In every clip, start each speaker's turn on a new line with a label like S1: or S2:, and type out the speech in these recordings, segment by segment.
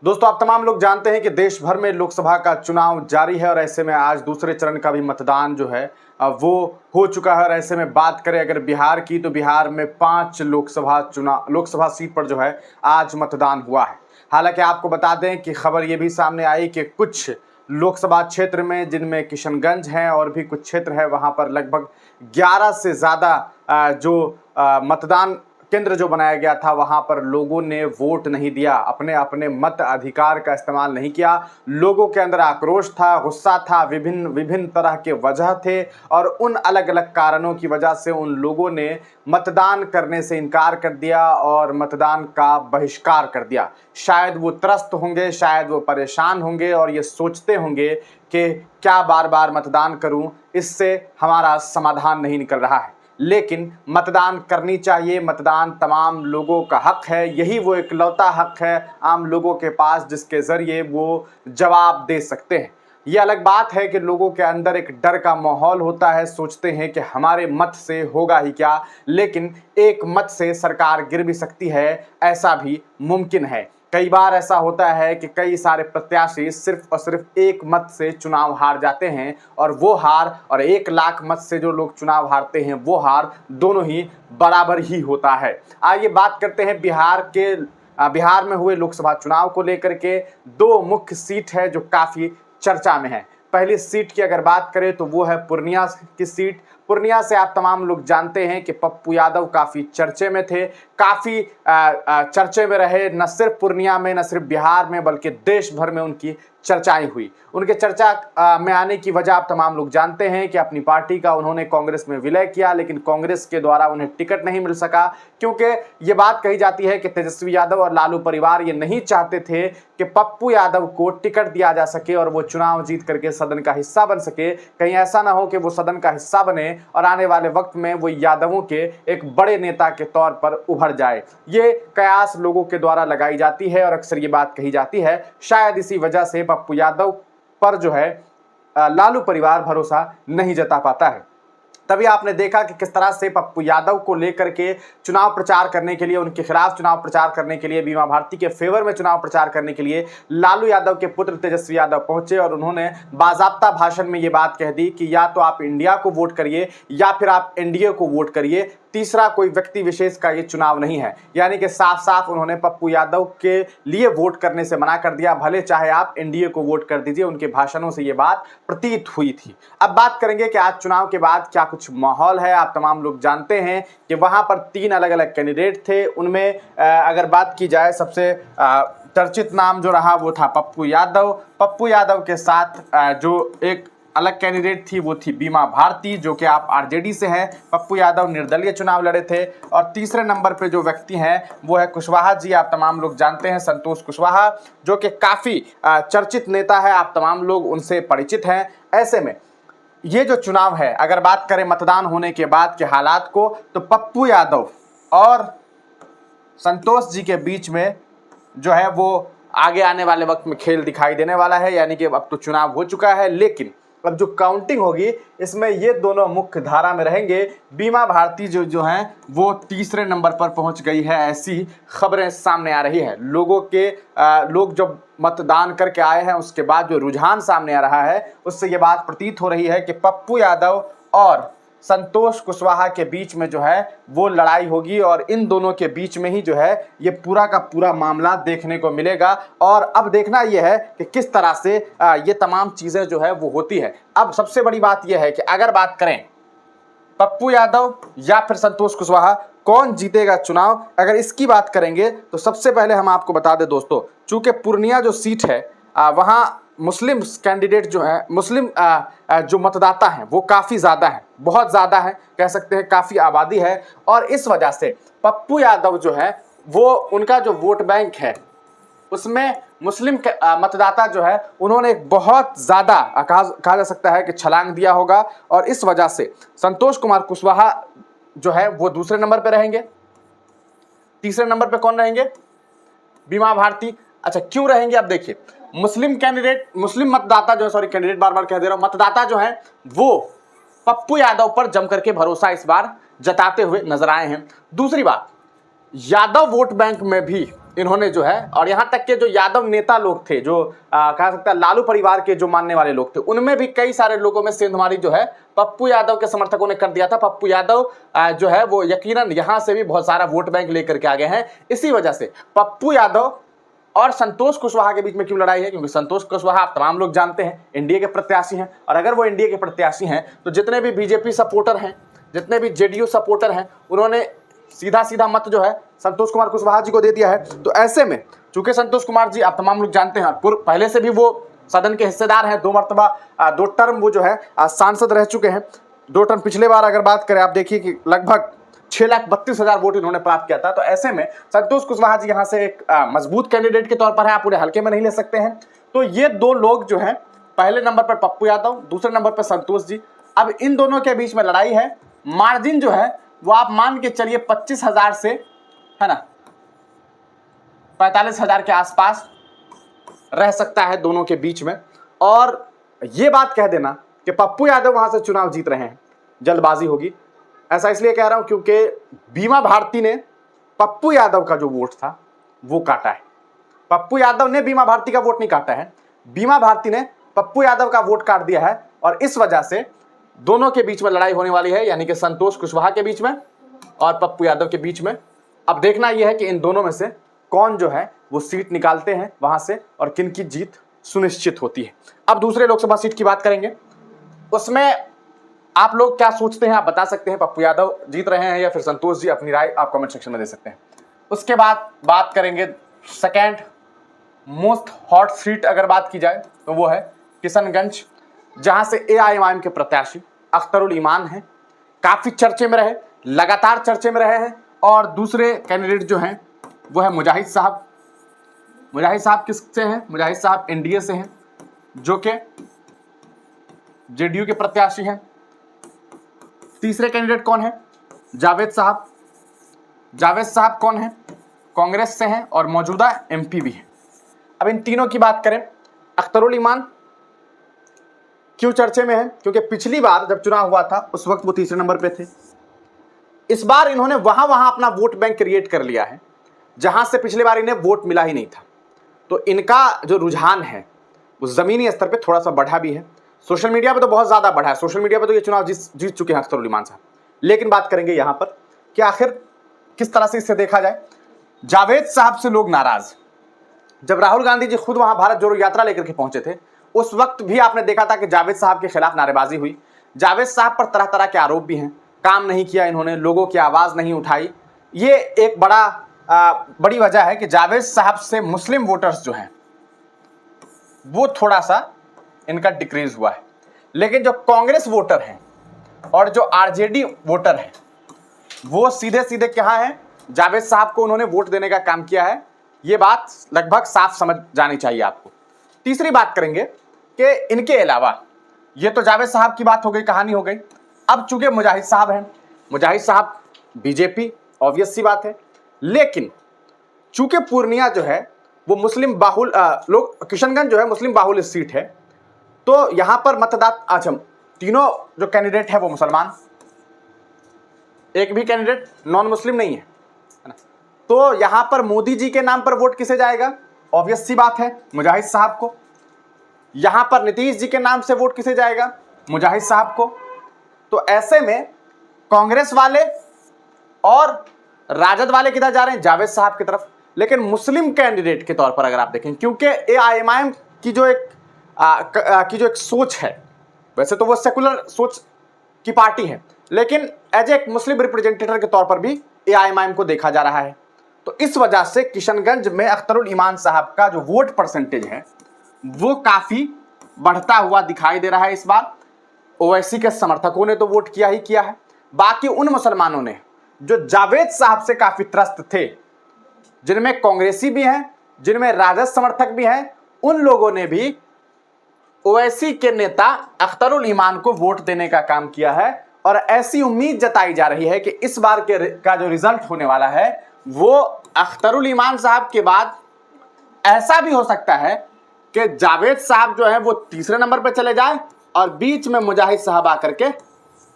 S1: दोस्तों, आप तमाम लोग जानते हैं कि देश भर में लोकसभा का चुनाव जारी है और ऐसे में आज दूसरे चरण का भी मतदान जो है वो हो चुका है। और ऐसे में बात करें अगर बिहार की, तो बिहार में 5 लोकसभा सीट पर जो है आज मतदान हुआ है। हालांकि आपको बता दें कि खबर ये भी सामने आई कि कुछ लोकसभा क्षेत्र में, जिनमें किशनगंज है और भी कुछ क्षेत्र है, वहां पर लगभग 11 से ज़्यादा जो मतदान केंद्र जो बनाया गया था, वहां पर लोगों ने वोट नहीं दिया, अपने अपने मत अधिकार का इस्तेमाल नहीं किया। लोगों के अंदर आक्रोश था, गुस्सा था, विभिन्न विभिन्न तरह के वजह थे और उन अलग अलग कारणों की वजह से उन लोगों ने मतदान करने से इनकार कर दिया और मतदान का बहिष्कार कर दिया। शायद वो त्रस्त होंगे, शायद वो परेशान होंगे और ये सोचते होंगे कि क्या बार बार मतदान करूं, इससे हमारा समाधान नहीं निकल रहा है। लेकिन मतदान करनी चाहिए। मतदान तमाम लोगों का हक है, यही वो इकलौता हक है आम लोगों के पास जिसके जरिए वो जवाब दे सकते हैं। ये अलग बात है कि लोगों के अंदर एक डर का माहौल होता है, सोचते हैं कि हमारे मत से होगा ही क्या, लेकिन एक मत से सरकार गिर भी सकती है, ऐसा भी मुमकिन है। कई बार ऐसा होता है कि कई सारे प्रत्याशी सिर्फ और सिर्फ एक मत से चुनाव हार जाते हैं और वो हार और 1 लाख मत से जो लोग चुनाव हारते हैं वो हार दोनों ही बराबर ही होता है। आइए बात करते हैं बिहार में हुए लोकसभा चुनाव को लेकर के। 2 मुख्य सीट है जो काफी चर्चा में है। पहली सीट की अगर बात करें तो वो है पूर्णिया की सीट। पूर्णिया से आप तमाम लोग जानते हैं कि पप्पू यादव काफ़ी चर्चे में थे, काफ़ी चर्चे में रहे। न सिर्फ पूर्णिया में, न सिर्फ बिहार में, बल्कि देश भर में उनकी चर्चाएं हुई। उनके चर्चा में आने की वजह आप तमाम लोग जानते हैं कि अपनी पार्टी का उन्होंने कांग्रेस में विलय किया, लेकिन कांग्रेस के द्वारा उन्हें टिकट नहीं मिल सका, क्योंकि ये बात कही जाती है कि तेजस्वी यादव और लालू परिवार ये नहीं चाहते थे कि पप्पू यादव को टिकट दिया जा सके और वो चुनाव जीत करके सदन का हिस्सा बन सके। कहीं ऐसा ना हो कि वो सदन का हिस्सा बने और आने वाले वक्त में वो यादवों के एक बड़े नेता के तौर पर उभर जाए। ये कयास लोगों के द्वारा लगाई जाती है और अक्सर ये बात कही जाती है, शायद इसी वजह से पप्पू यादव पर जो है लालू परिवार भरोसा नहीं जता पाता है। तभी आपने देखा कि किस तरह से पप्पू यादव को लेकर के चुनाव प्रचार करने के लिए, उनके खिलाफ चुनाव प्रचार करने के लिए, बीमा भारती के फेवर में चुनाव प्रचार करने के लिए लालू यादव के पुत्र तेजस्वी यादव पहुंचे और उन्होंने बाजाप्ता भाषण में ये बात कह दी कि या तो आप इंडिया को वोट करिए या फिर आप एनडीए को वोट करिए, तीसरा कोई व्यक्ति विशेष का ये चुनाव नहीं है। यानी कि साफ साफ उन्होंने पप्पू यादव के लिए वोट करने से मना कर दिया, भले चाहे आप एनडीए को वोट कर दीजिए। उनके भाषणों से ये बात प्रतीत हुई थी। अब बात करेंगे कि आज चुनाव के बाद क्या कुछ माहौल है। आप तमाम लोग जानते हैं कि वहां पर 3 अलग अलग कैंडिडेट थे। उनमें अगर बात की जाए, सबसे चर्चित नाम जो रहा वो था पप्पू यादव। पप्पू यादव के साथ जो एक अलग कैंडिडेट थी वो थी बीमा भारती, जो कि आप आरजेडी से हैं। पप्पू यादव निर्दलीय चुनाव लड़े थे। और तीसरे नंबर पे जो व्यक्ति हैं वो है कुशवाहा जी। आप तमाम लोग जानते हैं संतोष कुशवाहा, जो कि काफ़ी चर्चित नेता है, आप तमाम लोग उनसे परिचित हैं। ऐसे में ये जो चुनाव है, अगर बात करें मतदान होने के बाद के हालात को, तो पप्पू यादव और संतोष जी के बीच में जो है वो आगे आने वाले वक्त में खेल दिखाई देने वाला है। यानी कि अब तो चुनाव हो चुका है, लेकिन अब जो काउंटिंग होगी इसमें ये दोनों मुख्य धारा में रहेंगे। बीमा भारती जो है वो तीसरे नंबर पर पहुंच गई है, ऐसी खबरें सामने आ रही है। लोग जब मतदान करके आए हैं उसके बाद जो रुझान सामने आ रहा है, उससे ये बात प्रतीत हो रही है कि पप्पू यादव और संतोष कुशवाहा के बीच में जो है वो लड़ाई होगी और इन दोनों के बीच में ही जो है ये पूरा का पूरा मामला देखने को मिलेगा। और अब देखना यह है कि किस तरह से ये तमाम चीज़ें जो है वो होती है। अब सबसे बड़ी बात यह है कि अगर बात करें पप्पू यादव या फिर संतोष कुशवाहा, कौन जीतेगा चुनाव, अगर इसकी बात करेंगे तो सबसे पहले हम आपको बता दें दोस्तों, चूंकि पूर्णिया जो सीट है वहाँ मुस्लिम कैंडिडेट जो है, मुस्लिम जो मतदाता हैं वो काफ़ी ज़्यादा हैं, बहुत ज़्यादा है, कह सकते हैं काफ़ी आबादी है। और इस वजह से पप्पू यादव जो है वो, उनका जो वोट बैंक है उसमें मुस्लिम मतदाता जो है उन्होंने एक बहुत ज़्यादा कहा जा सकता है कि छलांग दिया होगा। और इस वजह से संतोष कुमार कुशवाहा जो है वो दूसरे नंबर पर रहेंगे। तीसरे नंबर पर कौन रहेंगे? बीमा भारती। अच्छा, क्यों रहेंगे? अब देखिए, मुस्लिम मतदाता जो है, सॉरी कैंडिडेट बार बार कह दे रहा हूं, मतदाता जो है वो पप्पू यादव पर जम करके भरोसा इस बार जताते हुए नजर आए हैं। दूसरी बात, यादव वोट बैंक में भी इन्होंने जो है, और यहाँ तक के जो यादव नेता लोग थे, जो कहा सकता है लालू परिवार के जो मानने वाले लोग थे, उनमें भी कई सारे लोगों में सेंधमारी जो है पप्पू यादव के समर्थकों ने कर दिया था। पप्पू यादव जो है वो यकीनन यहाँ से भी बहुत सारा वोट बैंक लेकर के आ गए हैं। इसी वजह से पप्पू यादव और संतोष कुशवाहा के बीच में क्यों लड़ाई है, क्योंकि संतोष कुशवाहा आप तमाम लोग जानते हैं एनडीए के प्रत्याशी हैं, और अगर वो एनडीए के प्रत्याशी हैं तो जितने भी बीजेपी सपोर्टर हैं, जितने भी जेडीयू सपोर्टर हैं, उन्होंने सीधा सीधा मत जो है संतोष कुमार कुशवाहा जी को दे दिया है। तो ऐसे में चूंकि संतोष कुमार जी आप तमाम लोग जानते हैं पहले से भी वो सदन के हिस्सेदार हैं, 2 मरतबा 2 टर्म वो जो है सांसद रह चुके हैं। 2 टर्म पिछले बार अगर बात करें आप देखिए कि लगभग 6,32,000 वोट इन्होंने प्राप्त किया था। तो ऐसे में संतोष कुशवाहा जी यहाँ से एक मजबूत कैंडिडेट के तौर पर है, आप उन्हें हल्के में नहीं ले सकते हैं। तो ये 2 लोग जो हैं, पहले नंबर पर पप्पू यादव, दूसरे नंबर पर संतोष जी। अब इन दोनों के बीच में लड़ाई है। मार्जिन जो है वो आप मान के चलिए 25,000 से है ना 45,000 के आसपास रह सकता है दोनों के बीच में। और ये बात कह देना कि पप्पू यादव वहां से चुनाव जीत रहे हैं, जल्दबाजी होगी। ऐसा इसलिए कह रहा हूं क्योंकि बीमा भारती ने पप्पू यादव का जो वोट था वो काटा है। पप्पू यादव ने बीमा भारती का वोट नहीं काटा है, बीमा भारती ने पप्पू यादव का वोट काट दिया है। और इस वजह से दोनों के बीच में लड़ाई होने वाली है, यानी कि संतोष कुशवाहा के बीच में और पप्पू यादव के बीच में। अब देखना यह है कि इन दोनों में से कौन जो है वो सीट निकालते हैं वहां से और किन की जीत सुनिश्चित होती है। अब दूसरे लोकसभा सीट की बात करेंगे, उसमें आप लोग क्या सोचते हैं आप बता सकते हैं, पप्पू यादव जीत रहे हैं या फिर संतोष जी, अपनी राय आप कमेंट सेक्शन में दे सकते हैं। उसके बाद बात करेंगे सेकेंड मोस्ट हॉट सीट, अगर बात की जाए तो वो है किशनगंज, जहां से एआईएमआईएम के प्रत्याशी अख्तरुल ईमान हैं, काफी चर्चे में रहे, लगातार चर्चे में रहे हैं। और दूसरे कैंडिडेट जो हैं वो है मुजाहिद साहब। मुजाहिद साहब किससे हैं? मुजाहिद साहब एनडीए से हैं, जो कि जेडीयू के प्रत्याशी हैं। तीसरे कैंडिडेट कौन है? जावेद साहब। जावेद साहब कौन है? कांग्रेस से हैं और मौजूदा एमपी भी हैं। अब इन तीनों की बात करें, अख्तरुल ईमान क्यों चर्चे में है? क्योंकि पिछली बार जब चुनाव हुआ था उस वक्त वो तीसरे नंबर पे थे। इस बार इन्होंने वहां अपना वोट बैंक क्रिएट कर लिया है जहां से पिछली बार इन्हें वोट मिला ही नहीं था। तो इनका जो रुझान है वो जमीनी स्तर पे थोड़ा सा बढ़ा भी है, सोशल मीडिया पे तो बहुत ज्यादा बढ़ा है। सोशल मीडिया पे तो ये चुनाव जीत चुके हैं अख्तरुल ईमान साहब। लेकिन बात करेंगे यहां पर कि आखिर किस तरह से इससे देखा जाए। जावेद साहब से लोग नाराज, जब राहुल गांधी जी खुद वहां भारत जोड़ो यात्रा लेकर के पहुंचे थे उस वक्त भी आपने देखा था कि जावेद साहब के खिलाफ नारेबाजी हुई। जावेद साहब पर तरह तरह के आरोप भी हैं, काम नहीं किया इन्होंने, लोगों की आवाज नहीं उठाई। ये एक बड़ी वजह है कि जावेद साहब से मुस्लिम वोटर्स जो हैं वो थोड़ा सा इनका डिक्रीज हुआ है। लेकिन जो कांग्रेस वोटर हैं और जो आरजेडी वोटर हैं वो सीधे सीधे कहाँ हैं? जावेद साहब को उन्होंने वोट देने का काम किया है। ये बात लगभग साफ समझ जानी चाहिए आपको। तीसरी बात करेंगे कि इनके अलावा, ये तो जावेद साहब की बात हो गई, कहानी हो गई। अब चूंकि मुजाहिद साहब हैं, मुजाहिद साहब बीजेपी, ऑब्वियस सी बात है। लेकिन चूंकि पूर्णिया जो है वो मुस्लिम बाहुल लोग, किशनगंज जो है मुस्लिम बाहुल सीट है, तो यहां पर मतदाता, अच्छा तीनों जो कैंडिडेट है वो मुसलमान, एक भी कैंडिडेट नॉन मुस्लिम नहीं है ना। तो यहां पर मोदी जी के नाम पर वोट किसे जाएगा? ऑब्वियस सी बात है मुजाहिद साहब को। यहां पर नीतीश जी के नाम से वोट किसे जाएगा? मुजाहिद साहब को। तो ऐसे में कांग्रेस वाले और राजद वाले किधर जा रहे हैं? जावेद साहब की तरफ। लेकिन मुस्लिम कैंडिडेट के तौर पर अगर आप देखें, क्योंकि एआईएमआईएम की जो एक सोच है, वैसे तो वो सेकुलर सोच की पार्टी है, लेकिन एज एक मुस्लिम रिप्रेजेंटेटिव के तौर पर भी एआईएमआईएम को देखा जा रहा है। तो इस वजह से किशनगंज में अख्तरुल ईमान साहब का जो वोट परसेंटेज है वो काफी बढ़ता हुआ दिखाई दे रहा है इस बार। ओवैसी के समर्थकों ने तो वोट किया ही किया है, बाकी उन मुसलमानों ने जो जावेद साहब से काफी त्रस्त थे, जिनमें कांग्रेसी भी हैं, जिनमें राजद समर्थक भी हैं, उन लोगों ने भी ओवैसी के नेता अख्तरुल ईमान को वोट देने का काम किया है। और ऐसी उम्मीद जताई जा रही है कि इस बार का जो रिजल्ट होने वाला है वो अख्तरुल ईमान साहब के बाद ऐसा भी हो सकता है कि जावेद साहब जो है वो तीसरे नंबर पर चले जाएं और बीच में मुजाहिद साहब आकर के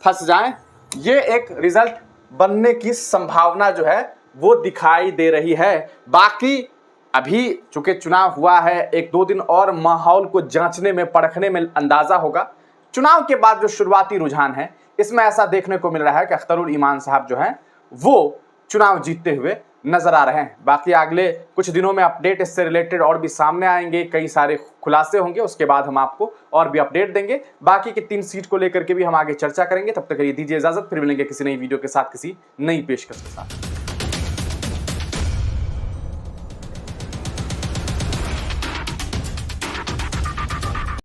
S1: फंस जाएं। ये एक रिजल्ट बनने की संभावना जो है वो दिखाई दे रही है। बाकी अभी चूंकि चुनाव हुआ है, 1-2 दिन और माहौल को जांचने में, परखने में अंदाजा होगा। चुनाव के बाद जो शुरुआती रुझान है, इसमें ऐसा देखने को मिल रहा है कि अख्तरुल ईमान साहब जो हैं वो चुनाव जीतते हुए नजर आ रहे हैं। बाकी अगले कुछ दिनों में अपडेट इससे रिलेटेड और भी सामने आएंगे, कई सारे खुलासे होंगे, उसके बाद हम आपको और भी अपडेट देंगे। बाकी की 3 सीट को लेकर के भी हम आगे चर्चा करेंगे। तब तक के लिए दीजिए इजाजत, फिर मिलेंगे किसी नई वीडियो के साथ, किसी नई पेशकश के साथ।